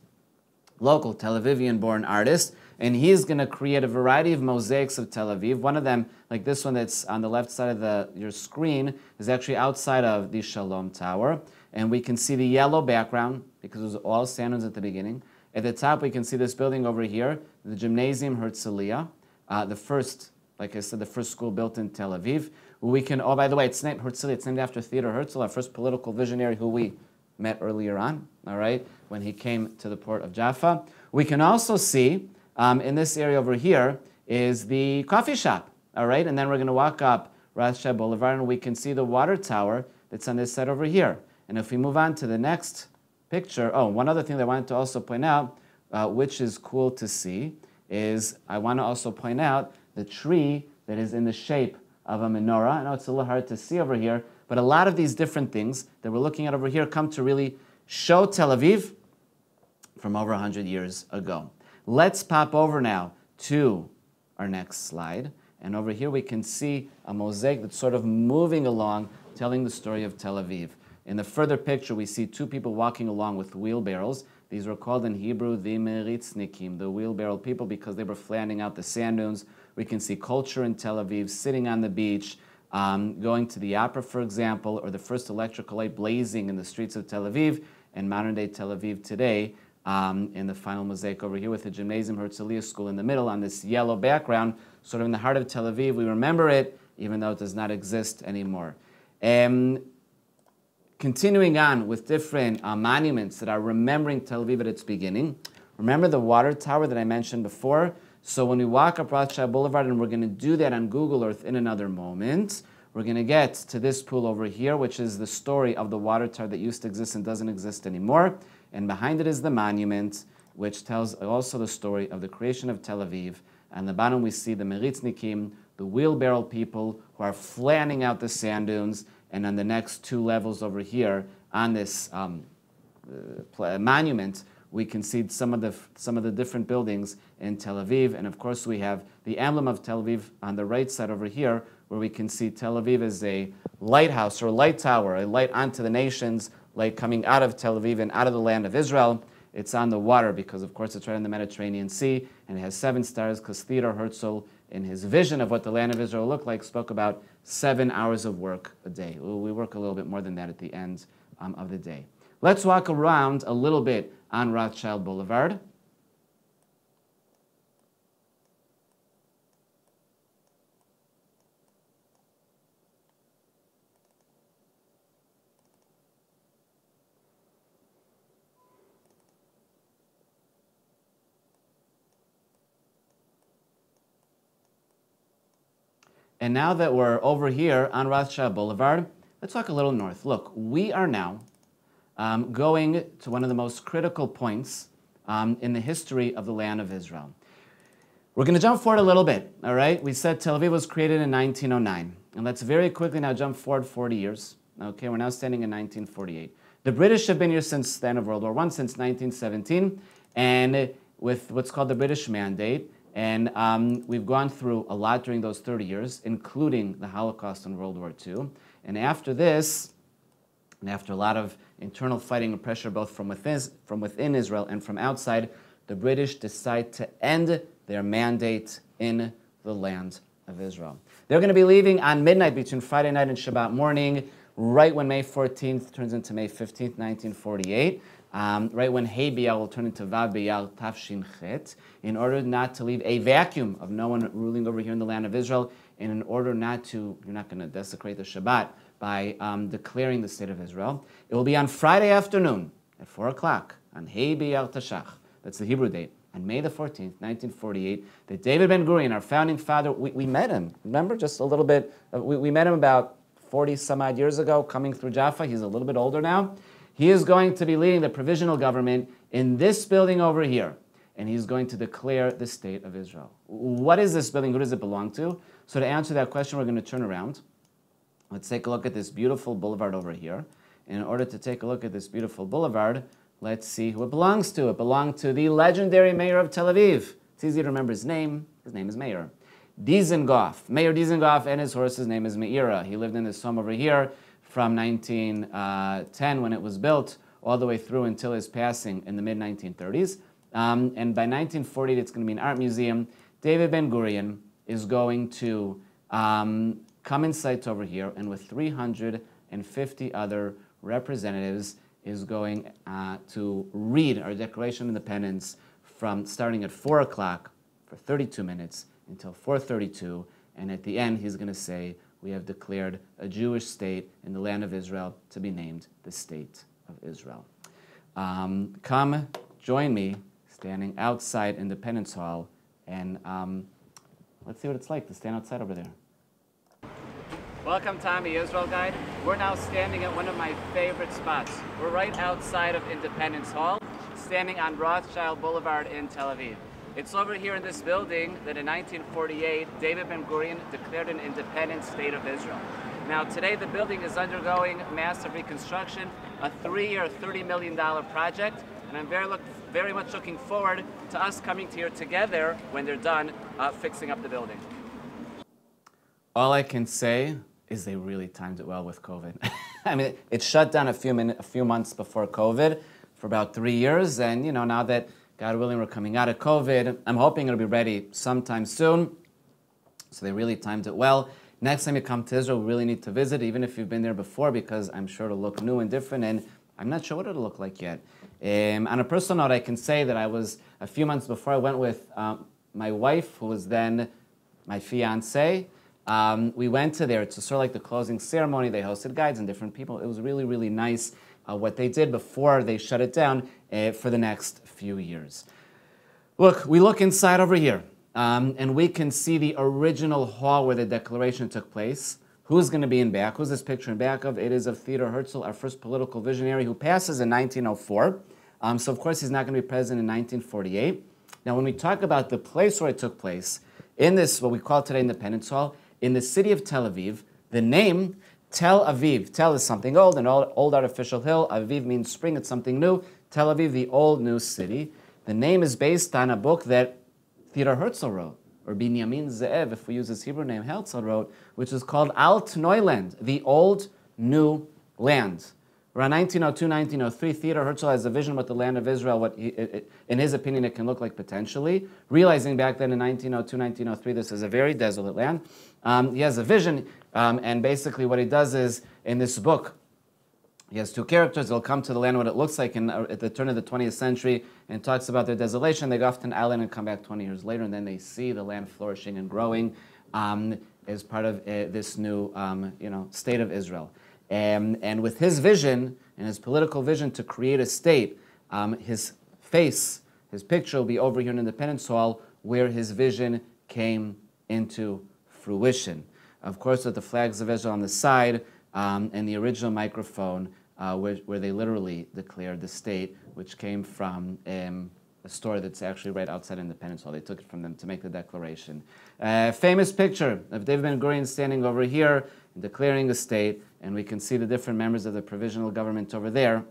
local Tel Avivian-born artist, and he's going to create a variety of mosaics of Tel Aviv. One of them, like this one that's on the left side of your screen, is actually outside of the Shalom Tower, and we can see the yellow background because it was all sand dunes at the beginning. At the top, we can see this building over here, the Gymnasium Herzliya, the first, like I said, the first school built in Tel Aviv. We can, oh, by the way, it's named Herzliya. It's named after Theodore Herzl, our first political visionary who we met earlier on, all right, when he came to the port of Jaffa. We can also see in this area over here is the coffee shop, all right, and then we're going to walk up Rothschild Boulevard and we can see the water tower that's on this side over here. And if we move on to the next picture, one other thing that I wanted to also point out, which is cool to see, is I want to also point out the tree that is in the shape of a menorah. I know it's a little hard to see over here, but a lot of these different things that we're looking at over here come to really show Tel Aviv from over 100 years ago. Let's pop over now to our next slide. And over here we can see a mosaic that's sort of moving along, telling the story of Tel Aviv. In the further picture, we see two people walking along with wheelbarrows. These were called in Hebrew the Meritznikim, the wheelbarrow people, because they were flattening out the sand dunes. We can see culture in Tel Aviv, sitting on the beach, going to the opera, for example, or the first electrical light blazing in the streets of Tel Aviv. And modern-day Tel Aviv today in the final mosaic over here with the Gymnasium Herzliya School in the middle on this yellow background, sort of in the heart of Tel Aviv. We remember it, even though it does not exist anymore. Continuing on with different monuments that are remembering Tel Aviv at its beginning. Remember the water tower that I mentioned before? So when we walk up Rothschild Boulevard, and we're going to do that on Google Earth in another moment, we're going to get to this pool over here, which is the story of the water tower that used to exist and doesn't exist anymore. And behind it is the monument, which tells also the story of the creation of Tel Aviv. And the bottom we see the Meritznikim, the wheelbarrow people who are flattening out the sand dunes. And on the next two levels over here on this monument, we can see some of the different buildings in Tel Aviv. And of course, we have the emblem of Tel Aviv on the right side over here, where we can see Tel Aviv as a lighthouse or a light tower, a light onto the nations, light coming out of Tel Aviv and out of the land of Israel. It's on the water because, of course, it's right in the Mediterranean Sea, and it has 7 stars because Theodore Herzl, in his vision of what the land of Israel looked like, spoke about 7 hours of work a day. We work a little bit more than that at the end of the day. Let's walk around a little bit on Rothschild Boulevard. And now that we're over here on Rothschild Boulevard, let's walk a little north. Look, we are now going to one of the most critical points in the history of the land of Israel. We're going to jump forward a little bit, all right? We said Tel Aviv was created in 1909. And let's very quickly now jump forward 40 years. Okay, we're now standing in 1948. The British have been here since the end of World War I, since 1917, and with what's called the British Mandate. And we've gone through a lot during those 30 years, including the Holocaust and World War II. And after this, and after a lot of internal fighting and pressure, both from within Israel and from outside, the British decide to end their mandate in the land of Israel. They're going to be leaving on midnight between Friday night and Shabbat morning, right when May 14th turns into May 15th, 1948. Right when Hey B'Iyar will turn into Vav B'Iyar Tafshin Chet, in order not to leave a vacuum of no one ruling over here in the land of Israel, and in order not to, you're not going to desecrate the Shabbat by declaring the state of Israel. It will be on Friday afternoon at 4 o'clock on Hey B'Iyar Tashach, that's the Hebrew date, on May the 14th, 1948, that David Ben-Gurion, our founding father, we met him, remember, just a little bit, we met him about 40 some odd years ago, coming through Jaffa. He's a little bit older now. He is going to be leading the provisional government in this building over here, and he's going to declare the state of Israel. What is this building? Who does it belong to? So to answer that question, we're going to turn around. Let's take a look at this beautiful boulevard over here. In order to take a look at this beautiful boulevard, let's see who it belongs to. It belonged to the legendary mayor of Tel Aviv. It's easy to remember his name. His name is Meir Dizengoff. Mayor Dizengoff, and his horse's name is Meira. He lived in this home over here from 1910 when it was built all the way through until his passing in the mid-1930s. And by 1948, it's going to be an art museum. David Ben-Gurion is going to come in sight over here, and with 350 other representatives is going to read our Declaration of Independence from starting at 4 o'clock for 32 minutes until 4:32. And at the end, he's going to say, we have declared a Jewish state in the land of Israel to be named the State of Israel. Come join me standing outside Independence Hall, and let's see what it's like to stand outside over there. Welcome, Tommy, Israel Guide. We're now standing at one of my favorite spots. We're right outside of Independence Hall, standing on Rothschild Boulevard in Tel Aviv. It's over here in this building that in 1948, David Ben-Gurion declared an independent state of Israel. Now today the building is undergoing massive reconstruction, a 3-year, $30 million project, and I'm very much looking forward to us coming here together when they're done fixing up the building. All I can say is they really timed it well with COVID. I mean, it shut down a few months before COVID for about 3 years, and now that God willing, we're coming out of COVID. I'm hoping it'll be ready sometime soon. So they really timed it well. Next time you come to Israel, we really need to visit, even if you've been there before, because I'm sure it'll look new and different, and I'm not sure what it'll look like yet. On a personal note, I can say that I was, a few months before, I went with my wife, who was then my fiancé. We went to there to sort of like the closing ceremony. They hosted guides and different people. It was really, really nice what they did before they shut it down for the next few years. Look, we look inside over here, and we can see the original hall where the declaration took place. Who's going to be in back? Who's this picture in back of? It is of Theodore Herzl, our first political visionary, who passes in 1904. So, of course, he's not going to be president in 1948. Now, when we talk about the place where it took place, in this, what we call today Independence Hall, in the city of Tel Aviv, the name Tel Aviv. Tel is something old, an old artificial hill. Aviv means spring, it's something new. Tel Aviv, the old new city. The name is based on a book that Theodore Herzl wrote, or Binyamin Ze'ev, if we use his Hebrew name, Herzl wrote, which is called Alt Neuland, the old new land. Around 1902, 1903, Theodore Herzl has a vision what the land of Israel, in his opinion, it can look like potentially. Realizing back then in 1902, 1903, this is a very desolate land. He has a vision, and basically what he does is, in this book, he has two characters. They'll come to the land, what it looks like at the turn of the 20th century, and talks about their desolation. They go off to an island and come back 20 years later, and then they see the land flourishing and growing as part of this new state of Israel. And with his vision and his political vision to create a state, his face, his picture will be over here in Independence Hall, where his vision came into fruition. Of course, with the flags of Israel on the side, and the original microphone, where they literally declared the state, which came from a store that's actually right outside Independence Hall. They took it from them to make the declaration. Famous picture of David Ben-Gurion standing over here, declaring the state, and we can see the different members of the provisional government over there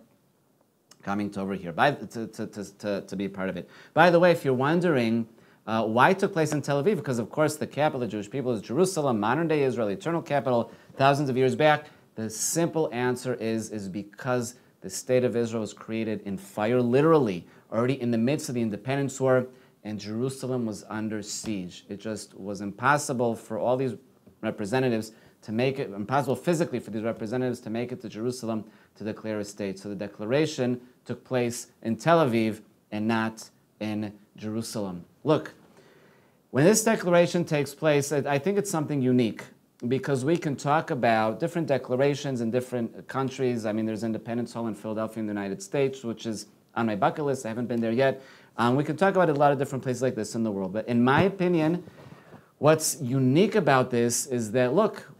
coming to over here to be part of it. By the way, if you're wondering why it took place in Tel Aviv, because of course the capital of the Jewish people is Jerusalem, modern-day Israel, eternal capital, thousands of years back. The simple answer is because the state of Israel was created in fire, literally, already in the midst of the independence war, and Jerusalem was under siege. It just was impossible for all these representatives to make it, impossible physically for these representatives to make it to Jerusalem to declare a state. So the declaration took place in Tel Aviv and not in Jerusalem. Look, when this declaration takes place, I think it's something unique, because we can talk about different declarations in different countries. I mean, there's Independence Hall in Philadelphia in the United States, which is on my bucket list. I haven't been there yet. We can talk about a lot of different places like this in the world. But in my opinion, what's unique about this is that, look,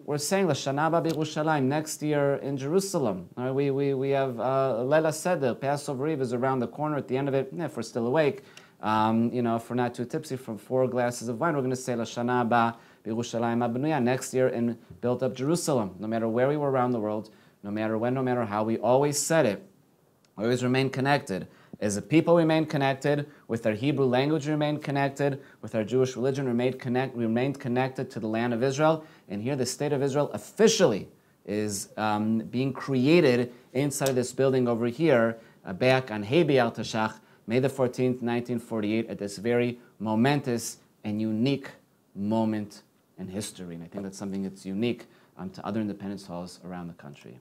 we're saying L'Shana Haba B'Yerushalayim, next year in Jerusalem. All right, we have Leila Seder, Passover Eve is around the corner at the end of it. If we're still awake, if we're not too tipsy from 4 glasses of wine, we're going to say L'Shana Haba B'Yerushalayim HaBenuya, next year in built up Jerusalem. No matter where we were around the world, no matter when, no matter how, we always said it. We always remain connected. As a people, we remain connected. With our Hebrew language, we remain connected. With our Jewish religion, we remained connected to the land of Israel. And here, the state of Israel officially is being created inside of this building over here, back on Hei B'Yar Tashach, May the 14th, 1948, at this very momentous and unique moment in history. And I think that's something that's unique to other independence halls around the country.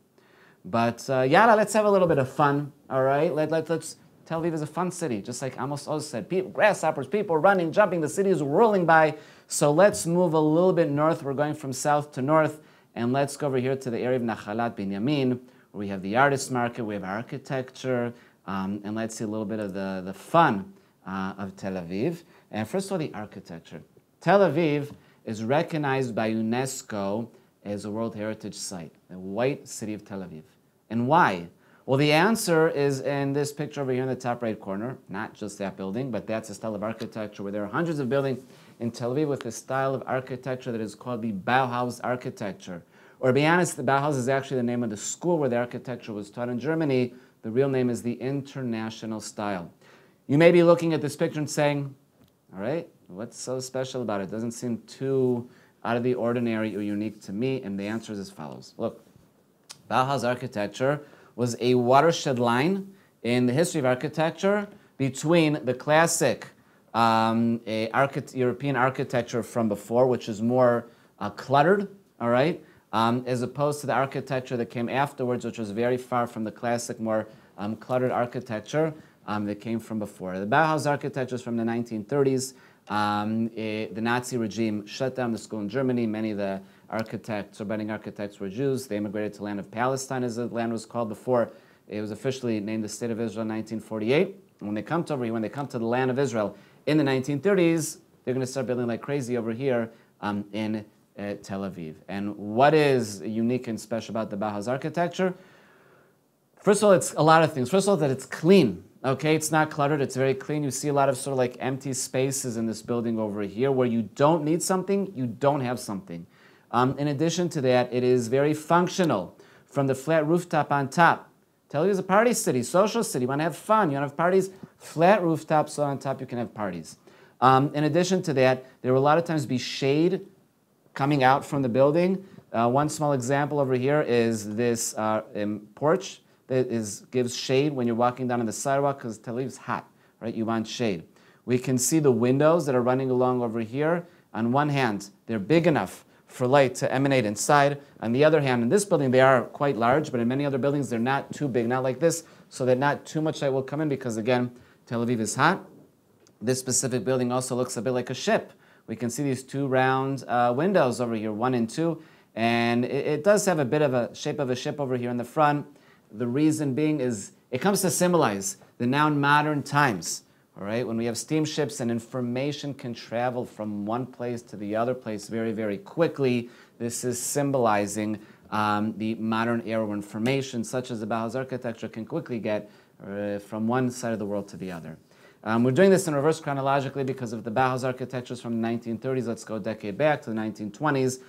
But yalla, let's have a little bit of fun, all right? Let's Tel Aviv is a fun city, just like Amos Oz said. People, grasshoppers, people running, jumping, the city is rolling by. So let's move a little bit north. We're going from south to north, and let's go over here to the area of Nachalat Binyamin, where we have the artist market, we have architecture, and let's see a little bit of the fun of Tel Aviv. And first of all, the architecture. Tel Aviv is recognized by UNESCO as a World Heritage Site, the White City of Tel Aviv. And why? Well, the answer is in this picture over here in the top right corner. Not just that building, but that's a style of architecture where there are hundreds of buildings in Tel Aviv with a style of architecture that is called the Bauhaus Architecture. Or to be honest, the Bauhaus is actually the name of the school where the architecture was taught in Germany. The real name is the International Style. You may be looking at this picture and saying, all right, what's so special about it? It doesn't seem too out of the ordinary or unique to me. And the answer is as follows. Look, Bauhaus architecture was a watershed line in the history of architecture between the classic European architecture from before, which is more cluttered, all right, as opposed to the architecture that came afterwards, which was very far from the classic, more cluttered architecture that came from before. The Bauhaus Architecture is from the 1930s. The Nazi regime shut down the school in Germany. Many of the architects or budding architects were Jews. They immigrated to the land of Palestine, as the land was called before. It was officially named the State of Israel in 1948. And when they come to over here, when they come to the land of Israel in the 1930s, they're going to start building like crazy over here in Tel Aviv. And what is unique and special about the Bauhaus architecture? First of all, it's a lot of things. First of all, that it's clean. Okay, it's not cluttered, it's very clean. You see a lot of sort of like empty spaces in this building over here where you don't need something, you don't have something. In addition to that, it is very functional. From the flat rooftop on top. Tel Aviv is a party city, social city. You want to have fun, you want to have parties, flat rooftop, so on top you can have parties. In addition to that, there will a lot of times be shade coming out from the building. One small example over here is this porch that gives shade when you're walking down on the sidewalk because Tel Aviv is hot, right? You want shade. We can see the windows that are running along over here. On one hand, they're big enough for light to emanate inside. On the other hand, in this building, they are quite large, but in many other buildings, they're not too big, not like this, so that not too much light will come in because, again, Tel Aviv is hot. This specific building also looks a bit like a ship. We can see these two round windows over here, 1 and 2, and it does have a bit of a shape of a ship over here in the front. The reason being is it comes to symbolize the now in modern times, all right? When we have steamships and information can travel from one place to the other place very, very quickly, this is symbolizing the modern era where information, such as the Bauhaus architecture, can quickly get from one side of the world to the other. We're doing this in reverse chronologically because of the Bauhaus architectures from the 1930s. Let's go a decade back to the 1920s.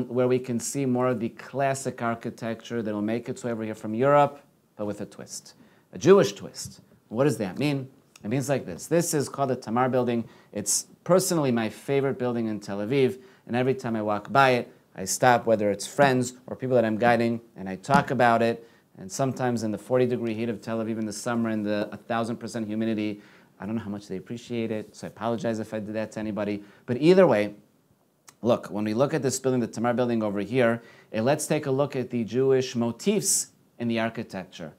Where we can see more of the classic architecture that will make its way over here from Europe, but with a twist, a Jewish twist. What does that mean? It means like this. This is called the Tamar building. It's personally my favorite building in Tel Aviv, and every time I walk by it, I stop, whether it's friends or people that I'm guiding, and I talk about it. And sometimes in the 40-degree heat of Tel Aviv in the summer and the 1,000% humidity, I don't know how much they appreciate it, so I apologize if I did that to anybody. But either way, look, when we look at this building, the Tamar building over here, let's take a look at the Jewish motifs in the architecture.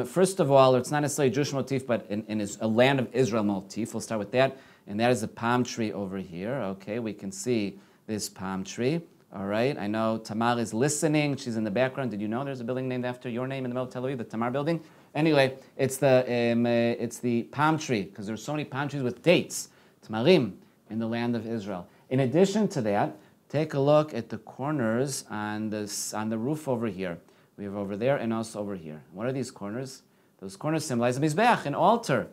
First of all, it's not necessarily a Jewish motif, but a land of Israel motif. We'll start with that. And that is a palm tree over here. Okay, we can see this palm tree. All right, I know Tamar is listening. She's in the background. Did you know there's a building named after your name in the middle of Tel Aviv, the Tamar building? Anyway, it's the palm tree, because there's so many palm trees with dates, Tamarim, in the land of Israel. In addition to that, take a look at the corners on the roof over here. We have over there and also over here. What are these corners? Those corners symbolize a mizbeach, an altar.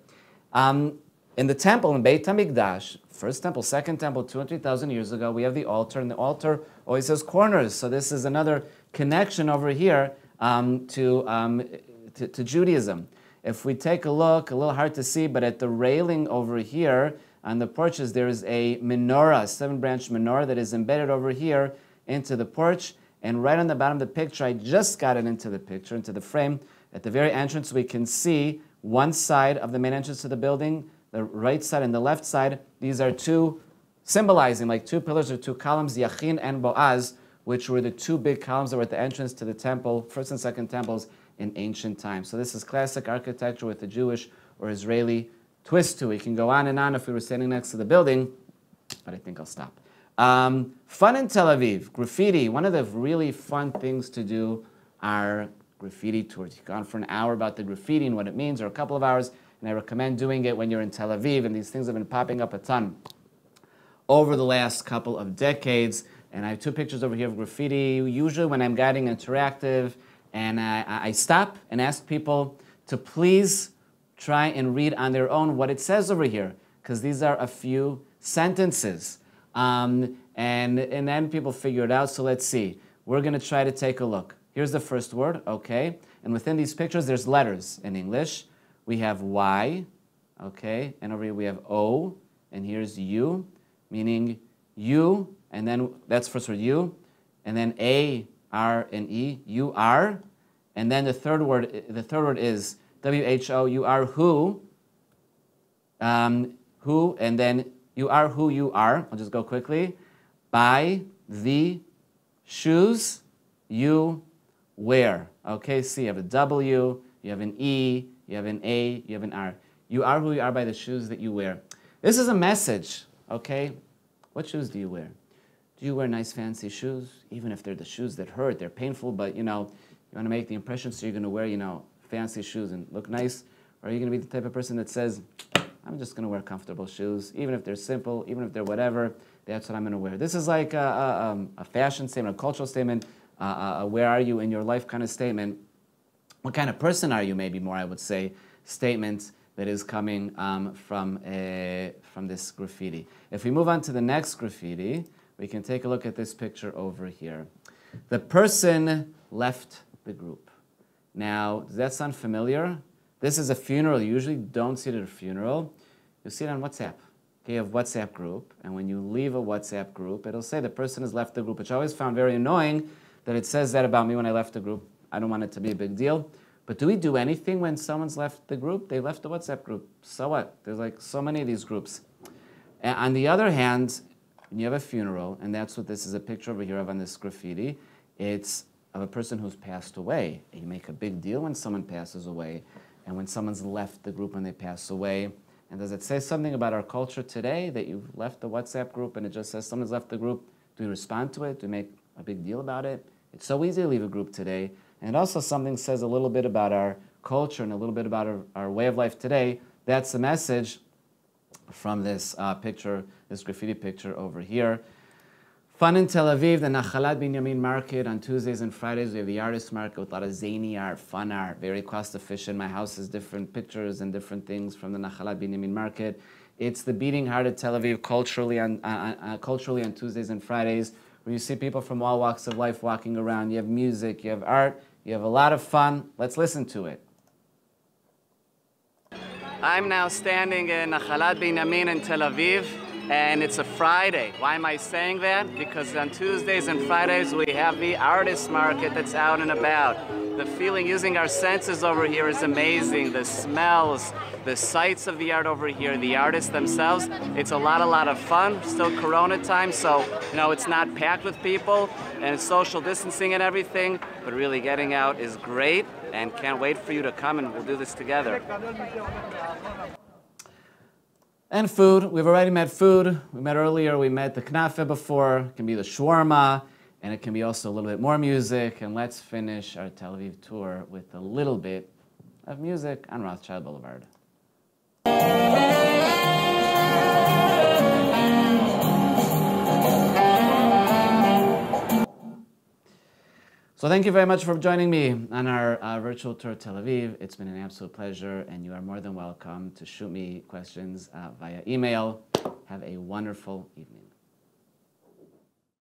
In the temple, in Beit HaMikdash, first temple, second temple, 2,000 and 3,000 years ago, we have the altar, and the altar always has corners. So this is another connection over here to Judaism. If we take a look, a little hard to see, but at the railing over here, on the porches, there is a menorah, a 7-branch menorah that is embedded over here into the porch. And right on the bottom of the picture, I just got it into the picture, into the frame. At the very entrance, we can see one side of the main entrance to the building, the right side and the left side. These are two symbolizing, like two pillars or two columns, Yachin and Boaz, which were the two big columns that were at the entrance to the temple, first and second temples in ancient times. So this is classic architecture with a Jewish or Israeli twist to it. We can go on and on if we were standing next to the building, but I think I'll stop. Fun in Tel Aviv, graffiti. One of the really fun things to do are graffiti tours. You go on for an hour about the graffiti and what it means, or a couple of hours, and I recommend doing it when you're in Tel Aviv, and these things have been popping up a ton over the last couple of decades. And I have 2 pictures over here of graffiti, usually when I'm guiding interactive, and I stop and ask people to please try and read on their own what it says over here, because these are a few sentences. And then people figure it out, so let's see. We're going to try to take a look. Here's the first word, okay? And within these pictures, there's letters in English. We have Y, okay? And over here we have O, and here's U, meaning you, and then that's first word you, and then A, R, and E, you are, and then the third word is W-H-O, you are who, and then you are who you are. I'll just go quickly. Buy the shoes you wear. Okay, so you have a W, you have an E, you have an A, you have an R. You are who you are by the shoes that you wear. This is a message, okay? What shoes do you wear? Do you wear nice fancy shoes? Even if they're the shoes that hurt, they're painful, but you want to make the impression, so you're going to wear, fancy shoes and look nice? Or are you going to be the type of person that says, I'm just going to wear comfortable shoes, even if they're simple, even if they're whatever, that's what I'm going to wear. This is like a fashion statement, a cultural statement, where are you in your life kind of statement. What kind of person are you, maybe more, I would say, statement that is coming from this graffiti. If we move on to the next graffiti, we can take a look at this picture over here. The person left the group. Now, does that sound familiar? This is a funeral. You usually don't see it at a funeral. You'll see it on WhatsApp. Okay, you have WhatsApp group, and when you leave a WhatsApp group, it'll say the person has left the group, which I always found very annoying that it says that about me when I left the group. I don't want it to be a big deal. But do we do anything when someone's left the group? They left the WhatsApp group. So what? There's like so many of these groups. And on the other hand, when you have a funeral, and that's what this is a picture over here of on this graffiti, it's of a person who's passed away. You make a big deal when someone passes away, and when someone's left the group when they pass away. And does it say something about our culture today that you've left the WhatsApp group and it just says someone's left the group? Do we respond to it? Do we make a big deal about it? It's so easy to leave a group today. And also something says a little bit about our culture and a little bit about our way of life today. That's the message from this picture, this graffiti picture over here. Fun in Tel Aviv, the Nachalat Binyamin market. On Tuesdays and Fridays, we have the artist market with a lot of zany art, fun art, very cost efficient. My house has different pictures and different things from the Nachalat Binyamin market. It's the beating heart of Tel Aviv culturally on Tuesdays and Fridays, where you see people from all walks of life walking around. You have music, you have art, you have a lot of fun. Let's listen to it. I'm now standing in Nachalat Binyamin in Tel Aviv, and it's a Friday. Why am I saying that? Because on Tuesdays and Fridays we have the artist market that's out and about. The feeling using our senses over here is amazing. The smells, the sights of the art over here, the artists themselves. It's a lot of fun. Still Corona time, so it's not packed with people and it's social distancing and everything, but really getting out is great and can't wait for you to come and we'll do this together. And food, we've already met food. We met earlier, we met the knafe before. It can be the shawarma, and it can be also a little bit more music. And let's finish our Tel Aviv tour with a little bit of music on Rothschild Boulevard. So thank you very much for joining me on our virtual tour of Tel Aviv. It's been an absolute pleasure, and you are more than welcome to shoot me questions via email. Have a wonderful evening.